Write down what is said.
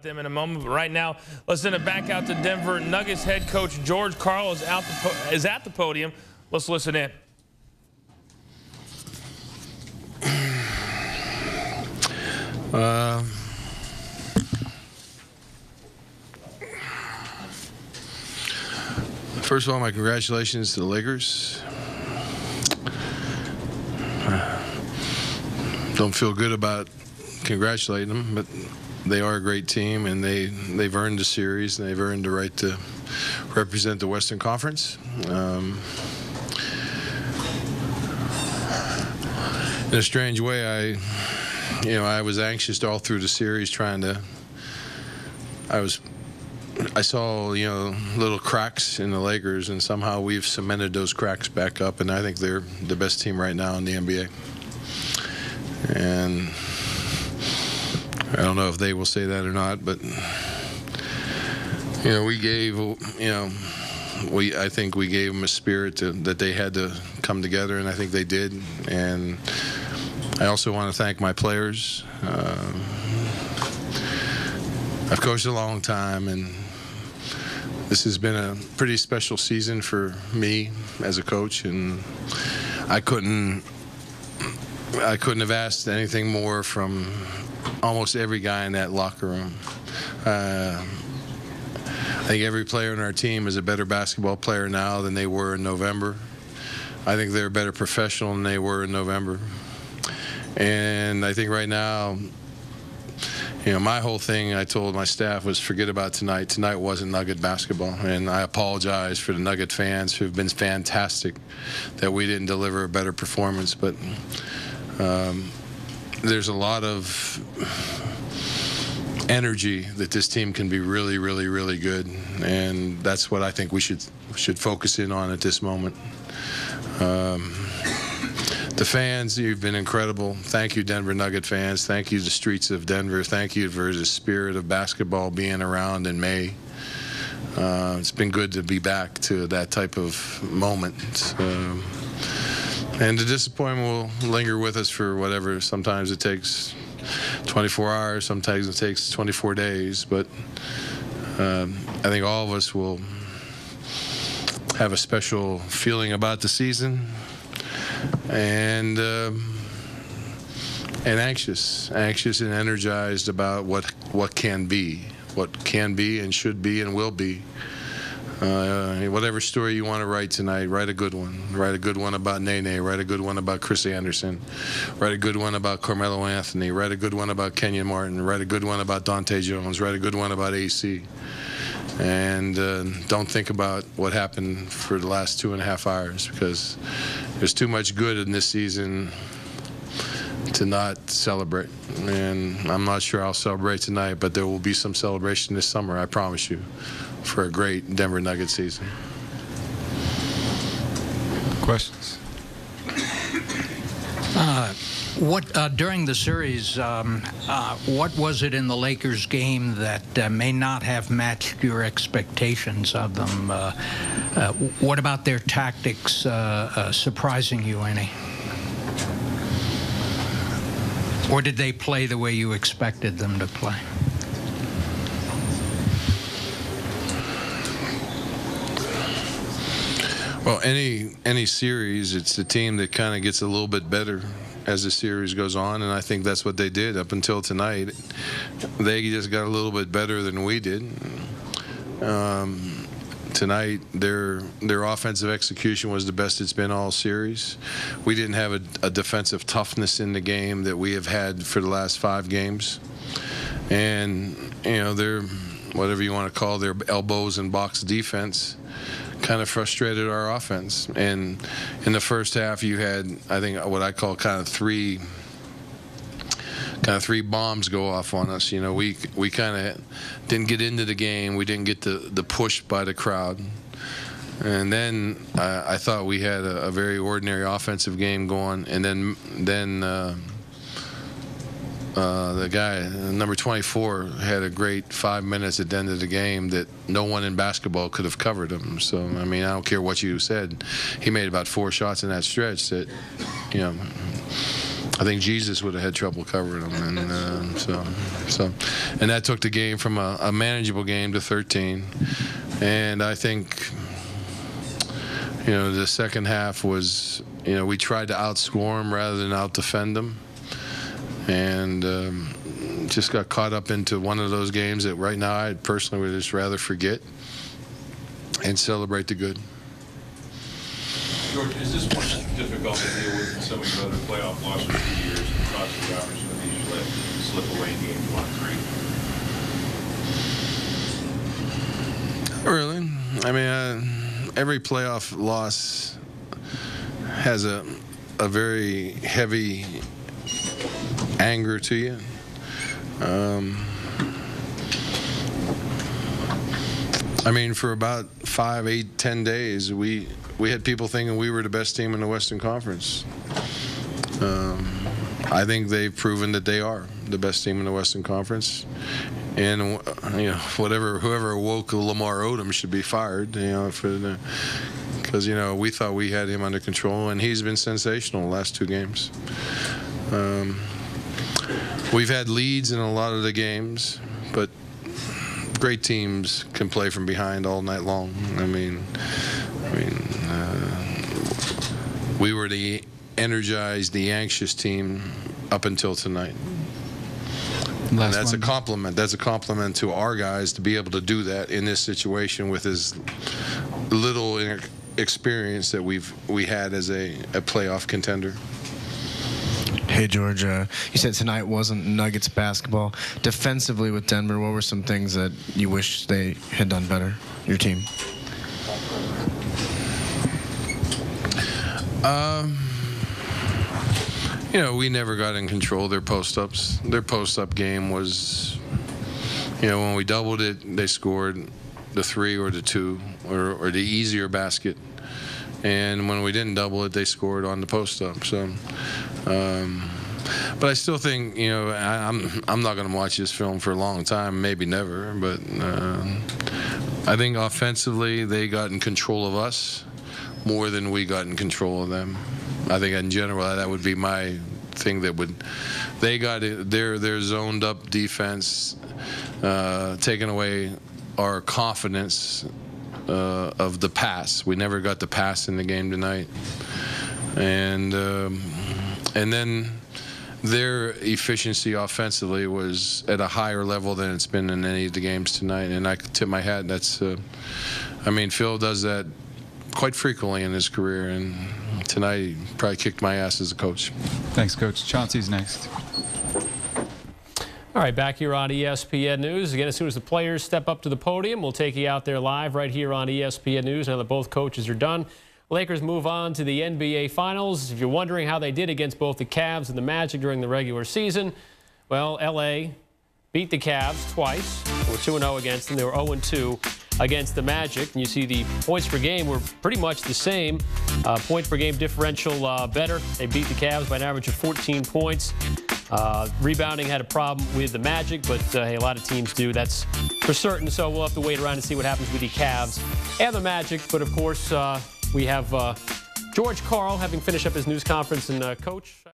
them in a moment. But right now, let's send it back out to Denver. Nuggets head coach George Karl is at the podium. Let's listen in. First of all, my congratulations to the Lakers. Don't feel good about congratulating them, but they are a great team, and they've earned the series, and they've earned the right to represent the Western Conference. In a strange way, I was anxious all through the series, I saw, little cracks in the Lakers, and somehow we've cemented those cracks back up, and I think they're the best team right now in the NBA. And I don't know if they will say that or not, but I think we gave them a spirit that they had to come together, and I think they did. And I also want to thank my players. I've coached a long time, and this has been a pretty special season for me as a coach, and I couldn't have asked anything more from almost every guy in that locker room. I think every player on our team is a better basketball player now than they were in November. I think they're a better professional than they were in November. And I think right now, my whole thing I told my staff was forget about tonight. Tonight wasn't Nugget basketball, and I apologize for the Nugget fans who have been fantastic that we didn't deliver a better performance. But there's a lot of energy that this team can be really, really, really good, and that's what I think we should focus in on at this moment. The fans, you've been incredible. Thank you, Denver Nugget fans. Thank you, the streets of Denver. Thank you for the spirit of basketball being around in May. It's been good to be back to that type of moment. And the disappointment will linger with us for whatever. Sometimes it takes 24 hours. Sometimes it takes 24 days. But I think all of us will have a special feeling about the season. And anxious and energized about what can be and should be and will be. Whatever story you want to write tonight, write a good one. Write a good one about Nene. Write a good one about Chris Anderson. Write a good one about Carmelo Anthony. Write a good one about Kenyon Martin. Write a good one about Dante Jones. Write a good one about AC. And don't think about what happened for the last 2.5 hours, because there's too much good in this season to not celebrate. And I'm not sure I'll celebrate tonight, but there will be some celebration this summer, I promise you, for a great Denver Nuggets season. Questions? During the series, what was it in the Lakers game that may not have matched your expectations of them? What about their tactics surprising you any? Or did they play the way you expected them to play? Well, any series, it's the team that kind of gets a little bit better as the series goes on, and I think that's what they did up until tonight. They just got a little bit better than we did. Tonight, their offensive execution was the best it's been all series. We didn't have a defensive toughness in the game that we have had for the last 5 games. And, their, whatever you want to call their elbows and box defense kind of frustrated our offense. And in the first half, you had, I think, what I call kind of three bombs go off on us. We kind of didn't get into the game. We didn't get the push by the crowd. And then I thought we had a very ordinary offensive game going. And then the guy, number 24, had a great 5 minutes at the end of the game that no one in basketball could have covered him. So, I mean, I don't care what you said. He made about 4 shots in that stretch that, I think Jesus would have had trouble covering them, and and that took the game from a manageable game to 13. And I think, you know, the second half was, you know, we tried to outscore them rather than out-defend them, and just got caught up into one of those games that right now I personally would just rather forget and celebrate the good. George, is this more difficult to deal with than some of your other playoff losses for years and cost you opportunities you let slip away in games 1 and 3? Really? I mean, every playoff loss has a very heavy anger to you. I mean, for about 5, 8, 10 days, we had people thinking we were the best team in the Western Conference. I think they've proven that they are the best team in the Western Conference. And, you know, whoever awoke Lamar Odom should be fired, you know, because, you know, we thought we had him under control, and he's been sensational the last 2 games. We've had leads in a lot of the games, but great teams can play from behind all night long. I mean, we were the energized, the anxious team up until tonight. And that's a compliment. That's a compliment to our guys to be able to do that in this situation with as little experience that we had as a playoff contender. Hey, George, you said tonight wasn't Nuggets basketball. Defensively with Denver, what were some things that you wish they had done better, your team? You know, we never got in control of their post-ups. Their post-up game was, you know, when we doubled it, they scored the 3 or the 2 or the easier basket. And when we didn't double it, they scored on the post-up. So, but I still think, you know, I'm not going to watch this film for a long time, maybe never. But I think offensively they got in control of us more than we got in control of them. I think in general that would be my thing. They got their zoned up defense, taking away our confidence of the pass. We never got the pass in the game tonight, and then their efficiency offensively was at a higher level than it's been in any of the games tonight. And I tip my hat. That's, I mean, Phil does that quite frequently in his career, and tonight he probably kicked my ass as a coach. Thanks, Coach. Chauncey's next. All right, back here on ESPN News. Again, as soon as the players step up to the podium, we'll take you out there live right here on ESPN News. Now that both coaches are done, Lakers move on to the NBA Finals. If you're wondering how they did against both the Cavs and the Magic during the regular season, well, L.A. beat the Cavs twice. They were 2-0 against them. They were 0-2 against the Magic. And you see the points per game were pretty much the same. Point per game differential better. They beat the Cavs by an average of 14 points. Rebounding had a problem with the Magic, but hey, a lot of teams do. That's for certain. So we'll have to wait around and see what happens with the Cavs and the Magic. But of course, we have George Karl having finished up his news conference, and Coach.